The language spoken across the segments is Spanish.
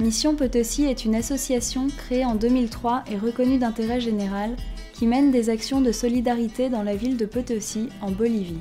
Mission Potosi est une association créée en 2003 et reconnue d'intérêt général qui mène des actions de solidarité dans la ville de Potosi, en Bolivie.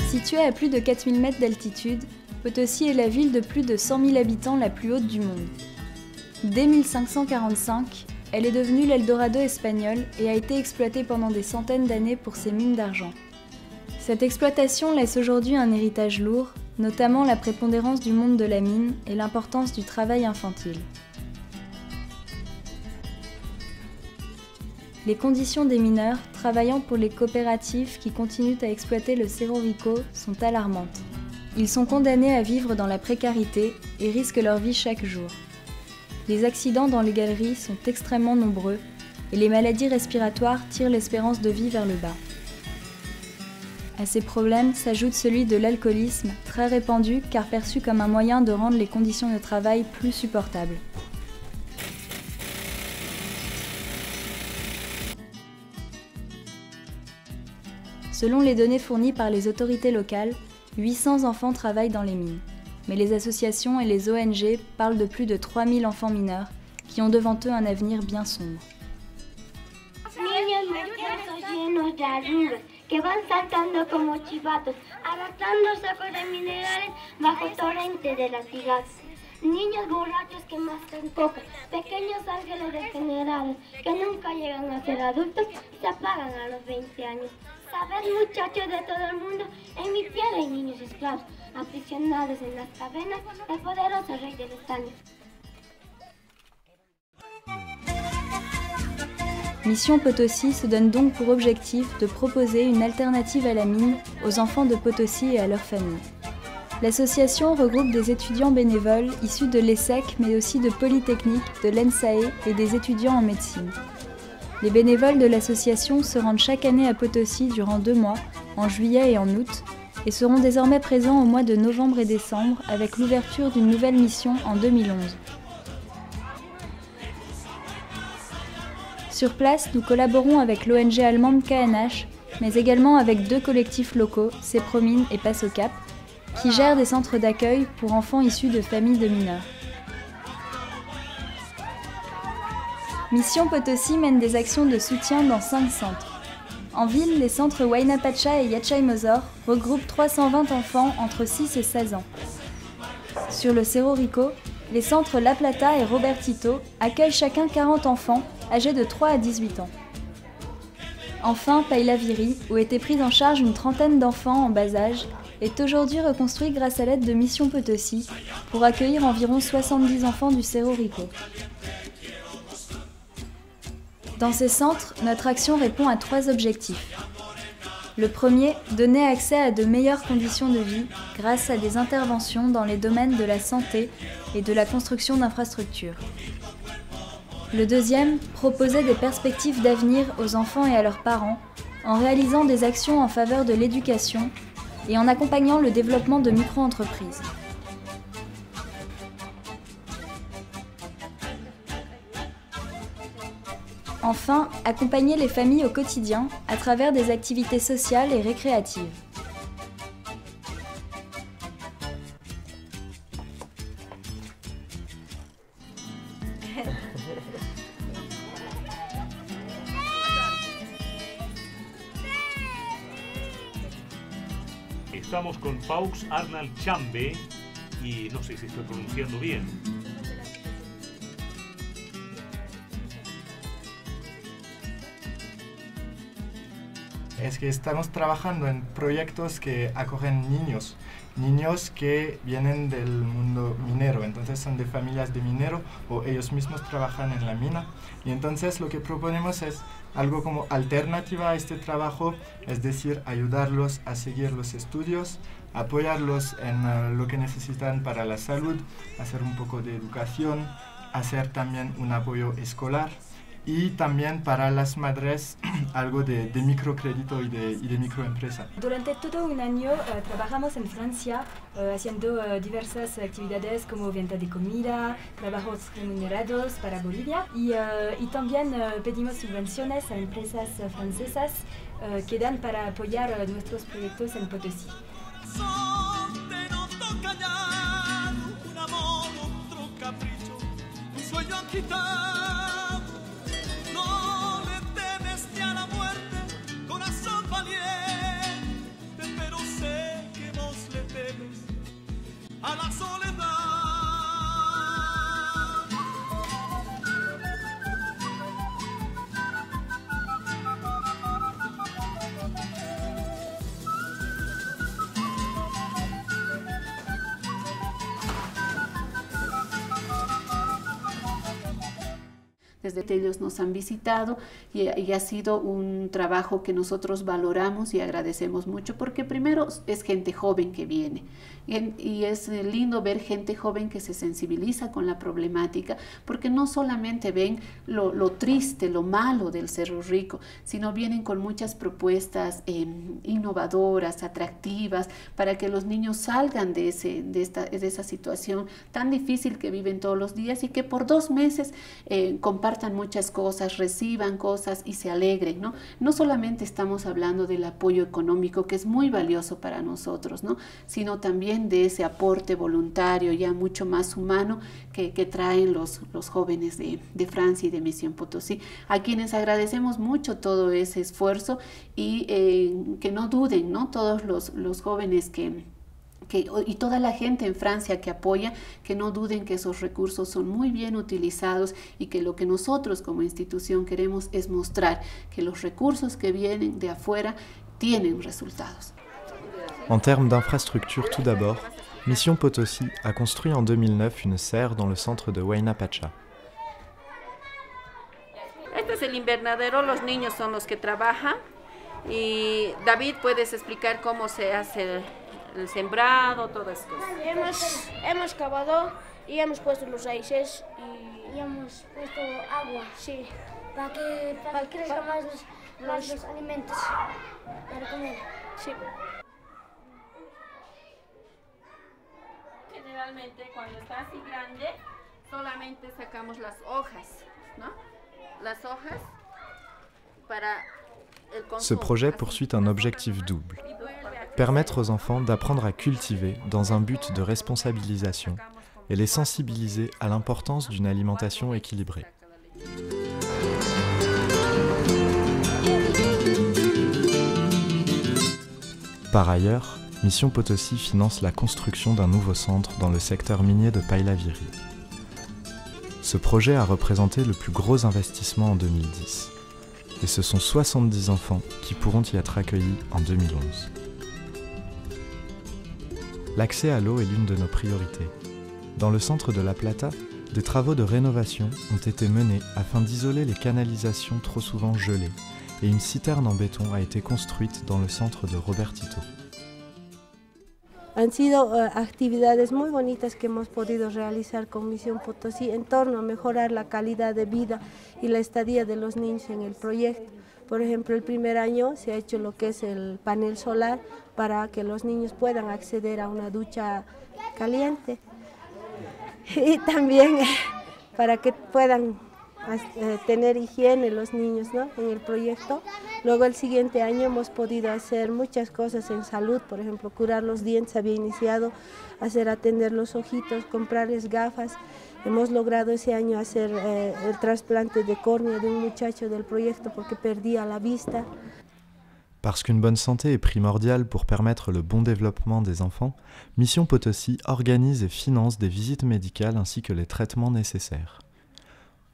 Située à plus de 4000 mètres d'altitude, Potosi est la ville de plus de 100 000 habitants la plus haute du monde. Dès 1545, elle est devenue l'Eldorado espagnol et a été exploitée pendant des centaines d'années pour ses mines d'argent. Cette exploitation laisse aujourd'hui un héritage lourd, notamment la prépondérance du monde de la mine et l'importance du travail infantile. Les conditions des mineurs travaillant pour les coopératives qui continuent à exploiter le Cerro Rico sont alarmantes. Ils sont condamnés à vivre dans la précarité et risquent leur vie chaque jour. Les accidents dans les galeries sont extrêmement nombreux et les maladies respiratoires tirent l'espérance de vie vers le bas. À ces problèmes s'ajoute celui de l'alcoolisme, très répandu car perçu comme un moyen de rendre les conditions de travail plus supportables. Selon les données fournies par les autorités locales, 800 enfants travaillent dans les mines. Mais les associations et les ONG parlent de plus de 3000 enfants mineurs qui ont devant eux un avenir bien sombre. Niños mercados llenos de arrugas que van saltando como chivatos, arrastrando sacos de minerales bajo torrente de latigazos. Niños borrachos que mascan coca, pequeños ángeles degenerados que nunca llegan a ser adultos y se apagan a los 20 años. Sabed, muchachos de todo el mundo, en mi piel hay niños esclavos, aprisionados en las cavernas del poderoso rey del estaño. Mission Potosi se donne donc pour objectif de proposer une alternative à la mine aux enfants de Potosi et à leurs familles. L'association regroupe des étudiants bénévoles issus de l'ESSEC mais aussi de Polytechnique, de l'ENSAE et des étudiants en médecine. Les bénévoles de l'association se rendent chaque année à Potosi durant 2 mois, en juillet et en août, et seront désormais présents au mois de novembre et décembre avec l'ouverture d'une nouvelle mission en 2011. Sur place, nous collaborons avec l'ONG allemande KNH, mais également avec 2 collectifs locaux, Cepromine et Passe au Cap, qui gèrent des centres d'accueil pour enfants issus de familles de mineurs. Mission Potosi mène des actions de soutien dans 5 centres. En ville, les centres Huayna Pacha et Yachay Mozor regroupent 320 enfants entre 6 et 16 ans. Sur le Cerro Rico, les centres La Plata et Robertito accueillent chacun 40 enfants âgés de 3 à 18 ans. Enfin, Pailaviri, où était prise en charge une trentaine d'enfants en bas âge, est aujourd'hui reconstruit grâce à l'aide de Mission Potosi pour accueillir environ 70 enfants du Cerro Rico. Dans ces centres, notre action répond à 3 objectifs. Le premier, donner accès à de meilleures conditions de vie grâce à des interventions dans les domaines de la santé et de la construction d'infrastructures. Le deuxième, proposer des perspectives d'avenir aux enfants et à leurs parents en réalisant des actions en faveur de l'éducation et en accompagnant le développement de micro-entreprises. Enfin, accompagner les familles au quotidien à travers des activités sociales et récréatives. Estamos con Paux Arnald Chambe y no sé si estoy pronunciando bien. Es que estamos trabajando en proyectos que acogen niños que vienen del mundo minero, entonces son de familias de minero o ellos mismos trabajan en la mina, y entonces lo que proponemos es algo como alternativa a este trabajo, es decir, ayudarlos a seguir los estudios, apoyarlos en lo que necesitan para la salud, hacer un poco de educación, hacer también un apoyo escolar y también para las madres algo de microcrédito y de microempresa. Durante todo un año trabajamos en Francia haciendo diversas actividades como venta de comida, trabajos remunerados para Bolivia y también pedimos subvenciones a empresas francesas que dan para apoyar nuestros proyectos en Potosí. No le temes ni a la muerte, corazón valiente, pero sé que vos le temes a la soledad. Desde ellos nos han visitado y ha sido un trabajo que nosotros valoramos y agradecemos mucho porque primero es gente joven que viene y es lindo ver gente joven que se sensibiliza con la problemática porque no solamente ven lo triste, lo malo del Cerro Rico, sino vienen con muchas propuestas innovadoras, atractivas para que los niños salgan de esa situación tan difícil que viven todos los días y que por 2 meses compartan muchas cosas, reciban cosas y se alegren, ¿no? No solamente estamos hablando del apoyo económico, que es muy valioso para nosotros, ¿no? Sino también de ese aporte voluntario ya mucho más humano que traen los jóvenes de Francia y de Misión Potosí, a quienes agradecemos mucho todo ese esfuerzo y que no duden, ¿no? Todos los jóvenes y toda la gente en Francia que apoya, que no duden que esos recursos son muy bien utilizados y que lo que nosotros como institución queremos es mostrar que los recursos que vienen de afuera tienen resultados. En termes d'infrastructure, tout d'abord, Mission Potosí a construit en 2009 une serre dans le centre de Huayna Pacha. Este es el invernadero, los niños son los que trabajan y David, ¿puedes explicar cómo se hace el sembrado, todo esto? Hemos cavado y hemos puesto los raíces y hemos puesto agua, sí, para que crezcan más los alimentos para comer, sí. Generalmente cuando está así grande, solamente sacamos las hojas, ¿no? Las hojas para el consumo. Ce projet poursuit un objectif double. Permettre aux enfants d'apprendre à cultiver dans un but de responsabilisation et les sensibiliser à l'importance d'une alimentation équilibrée. Par ailleurs, Mission Potosí finance la construction d'un nouveau centre dans le secteur minier de Pailaviri. Ce projet a représenté le plus gros investissement en 2010, et ce sont 70 enfants qui pourront y être accueillis en 2011. L'accès à l'eau est l'une de nos priorités. Dans le centre de La Plata, des travaux de rénovation ont été menés afin d'isoler les canalisations trop souvent gelées, et une citerne en béton a été construite dans le centre de Robertito. Han sido actividades muy bonitas que hemos podido realizar con Misión Potosí en torno a mejorar la calidad de vida y la estadía de los niños en el proyecto. Por ejemplo, el primer año se ha hecho lo que es el panel solar para que los niños puedan acceder a una ducha caliente y también para que puedan tener higiene los niños, ¿no? En el proyecto. Luego el siguiente año hemos podido hacer muchas cosas en salud, por ejemplo, curar los dientes, había iniciado, atender los ojitos, comprarles gafas. Hemos logrado ese año hacer el trasplante de córnea de un muchacho del proyecto porque perdía la vista. Parce qu'une bonne santé est primordiale pour permettre le bon développement des enfants, Mission Potosí organise et finance des visites médicales ainsi que les traitements nécessaires.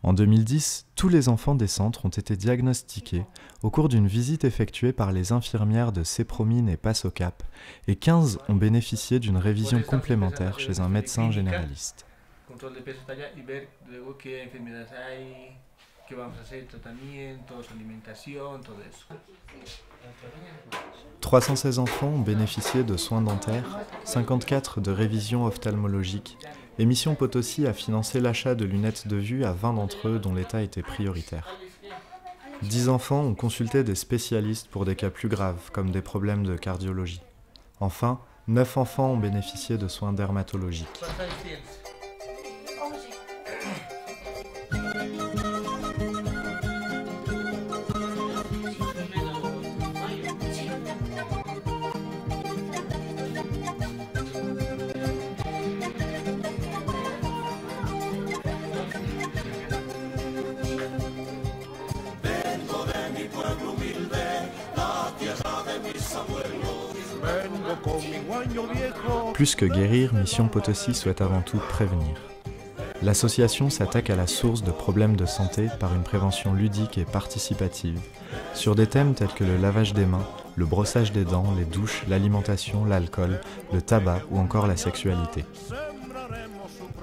En 2010, tous les enfants des centres ont été diagnostiqués au cours d'une visite effectuée par les infirmières de Cepromine et Pasocap, et 15 ont bénéficié d'une révision complémentaire chez un médecin généraliste. que vamos a hacer tratamientos, alimentación, todo eso. 316 enfants ont bénéficié de soins dentaires, 54 de révisions ophtalmologiques, et Mission Potosí a financé l'achat de lunettes de vue à 20 d'entre eux dont l'état était prioritaire. 10 enfants ont consulté des spécialistes pour des cas plus graves, comme des problèmes de cardiologie. Enfin, 9 enfants ont bénéficié de soins dermatologiques. Plus que guérir, Mission Potosí souhaite avant tout prévenir. L'association s'attaque à la source de problèmes de santé par une prévention ludique et participative, sur des thèmes tels que le lavage des mains, le brossage des dents, les douches, l'alimentation, l'alcool, le tabac ou encore la sexualité.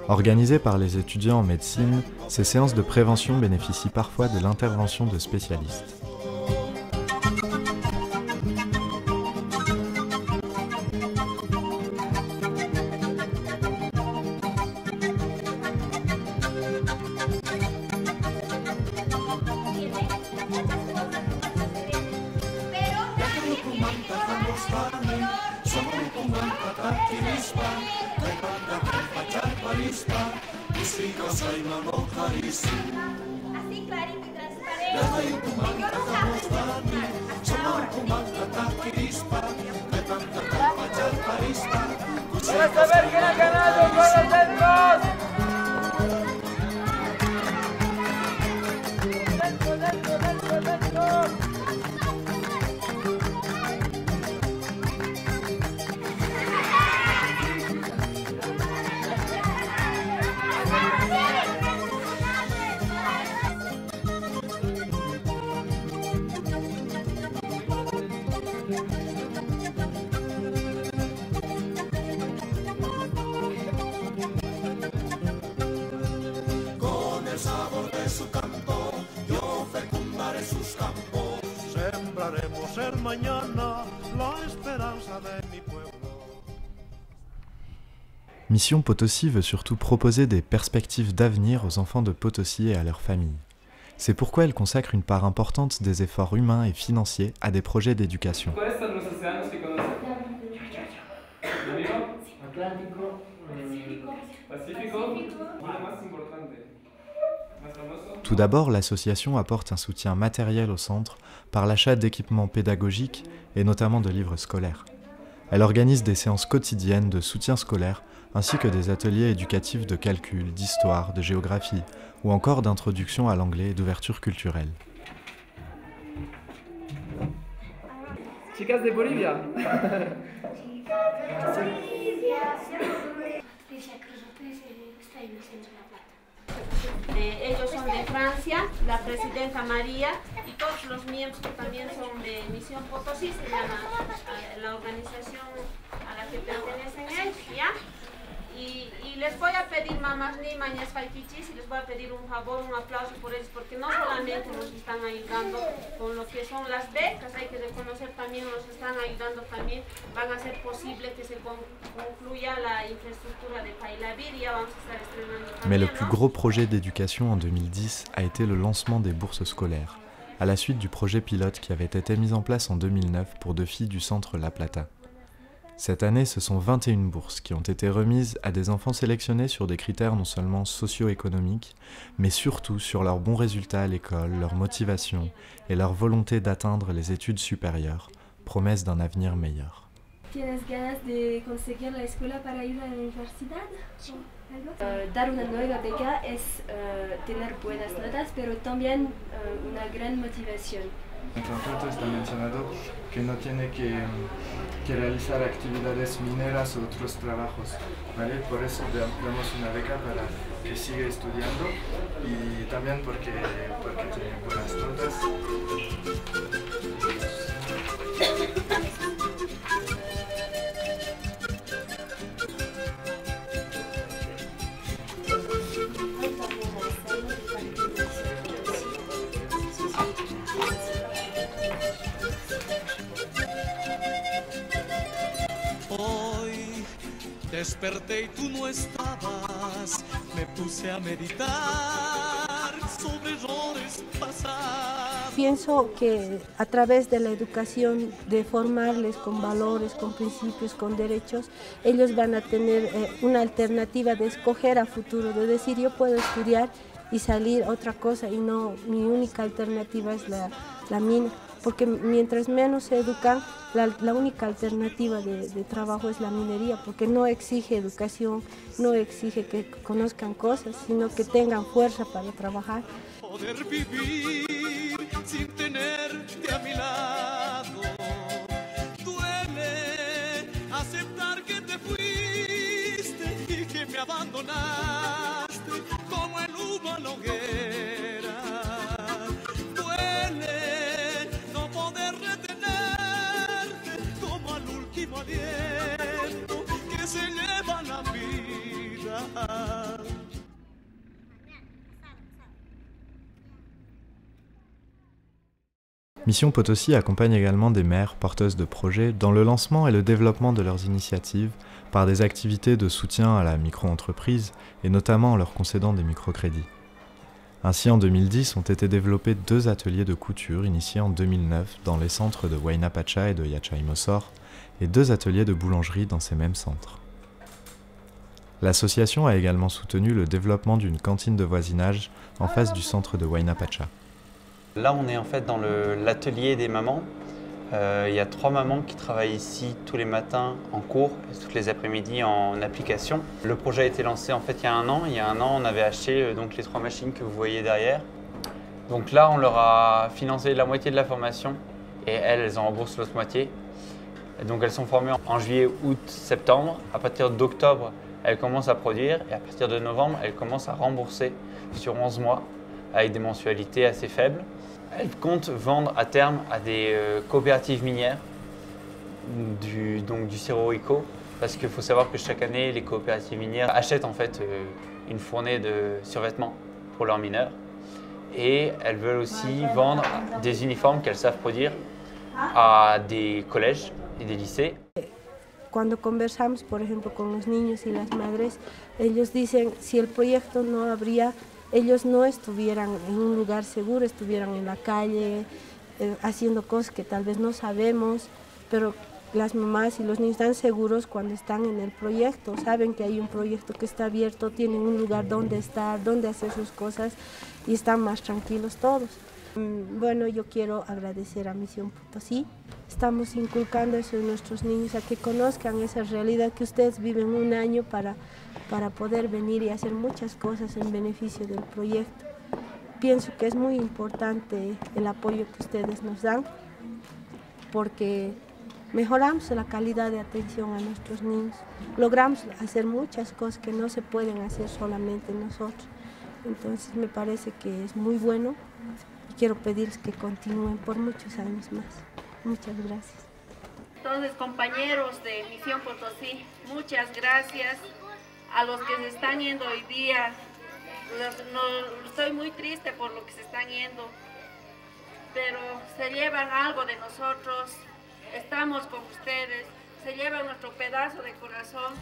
Organisées par les étudiants en médecine, ces séances de prévention bénéficient parfois de l'intervention de spécialistes. Así clarito y transparente. Yo ¡Para saber quién ha ganado con los dedos! Sembraremos ser mañana la esperanza de mi pueblo. Mission Potosí veut surtout proposer des perspectives d'avenir aux enfants de Potosí et à leurs familles. C'est pourquoi elle consacre une part importante des efforts humains et financiers à des projets d'éducation. Tout d'abord, l'association apporte un soutien matériel au centre par l'achat d'équipements pédagogiques et notamment de livres scolaires. Elle organise des séances quotidiennes de soutien scolaire ainsi que des ateliers éducatifs de calcul, d'histoire, de géographie ou encore d'introduction à l'anglais et d'ouverture culturelle. Chicas de Bolivia. Ellos son de Francia, la presidenta María y todos los miembros que también son de Misión Potosí, se llama la organización a la que pertenecen ellos, ¿ya? Y les voy a pedir, mamás ni mañas falquichis, y les voy a pedir un favor, un aplauso por ellos, porque no solamente nos están ayudando con lo que son las becas, hay que reconocer también, nos están ayudando también, van a hacer posible que se concluya la infraestructura de Pailavir, y ya vamos a estar estrenando también. Mais le plus gros projet d'éducation en 2010 a été le lancement des bourses scolaires, à la suite du projet pilote qui avait été mis en place en 2009 pour 2 filles du centre La Plata. Cette année, ce sont 21 bourses qui ont été remises à des enfants sélectionnés sur des critères non seulement socio-économiques, mais surtout sur leurs bons résultats à l'école, leur motivation et leur volonté d'atteindre les études supérieures, promesse d'un avenir meilleur. ¿Tienes ganas de conseguir la escuela para ir a la universidad? Dar una nueva beca es tener buenas notas, pero también una gran motivación. En contrato está mencionado que no tiene que realizar actividades mineras o otros trabajos, ¿vale? Por eso damos una beca para que siga estudiando y también porque tiene buenas notas. desperté y tú no estabas. Me puse a meditar sobre errores pasados. Pienso que a través de la educación, de formarles con valores, con principios, con derechos, ellos van a tener una alternativa de escoger a futuro, de decir yo puedo estudiar y salir otra cosa y no, mi única alternativa es la mina. Porque mientras menos se educan, la única alternativa de trabajo es la minería, porque no exige educación, no exige que conozcan cosas, sino que tengan fuerza para trabajar. Poder vivir sin tenerte a mi lado. Duele aceptar que te fuiste y que me abandonaste como el humo a la hoguera. Duele no poder retenerte como al último aliento que se lleva la vida. Mission Potosi accompagne également des mères porteuses de projets dans le lancement et le développement de leurs initiatives par des activités de soutien à la micro-entreprise et notamment en leur concédant des microcrédits. Ainsi, en 2010, ont été développés 2 ateliers de couture initiés en 2009 dans les centres de Huayna Pacha et de Yachaimozor et 2 ateliers de boulangerie dans ces mêmes centres. L'association a également soutenu le développement d'une cantine de voisinage en face du centre de Huayna Pacha. Là, on est en fait dans l'atelier des mamans. Il y a 3 mamans qui travaillent ici tous les matins en cours et toutes les après-midi en application. Le projet a été lancé en fait il y a un an. Il y a un an, on avait acheté donc les 3 machines que vous voyez derrière. Donc là, on leur a financé la moitié de la formation et elles en remboursent l'autre moitié. Et donc elles sont formées en juillet, août, septembre. À partir d'octobre, elles commencent à produire et à partir de novembre, elles commencent à rembourser sur 11 mois avec des mensualités assez faibles. Elles comptent vendre à terme à des coopératives minières du sirop Eco, parce qu'il faut savoir que chaque année, les coopératives minières achètent en fait une fournée de survêtements pour leurs mineurs et elles veulent aussi vendre des uniformes qu'elles savent produire a des collèges y des lycées. Cuando conversamos, por ejemplo, con los niños y las madres, ellos dicen si el proyecto no habría, ellos no estuvieran en un lugar seguro, estuvieran en la calle, haciendo cosas que tal vez no sabemos, pero las mamás y los niños están seguros cuando están en el proyecto, saben que hay un proyecto que está abierto, tienen un lugar donde estar, donde hacer sus cosas y están más tranquilos todos. Bueno, yo quiero agradecer a Misión Potosí. Estamos inculcando eso en nuestros niños, a que conozcan esa realidad que ustedes viven un año para poder venir y hacer muchas cosas en beneficio del proyecto. Pienso que es muy importante el apoyo que ustedes nos dan, porque mejoramos la calidad de atención a nuestros niños. Logramos hacer muchas cosas que no se pueden hacer solamente nosotros. Entonces me parece que es muy bueno. Quiero pedirles que continúen por muchos años más. Muchas gracias. Entonces, compañeros de Misión Potosí, muchas gracias. A los que se están yendo hoy día, estoy muy triste por lo que se están yendo, pero se llevan algo de nosotros, estamos con ustedes, se llevan nuestro pedazo de corazón.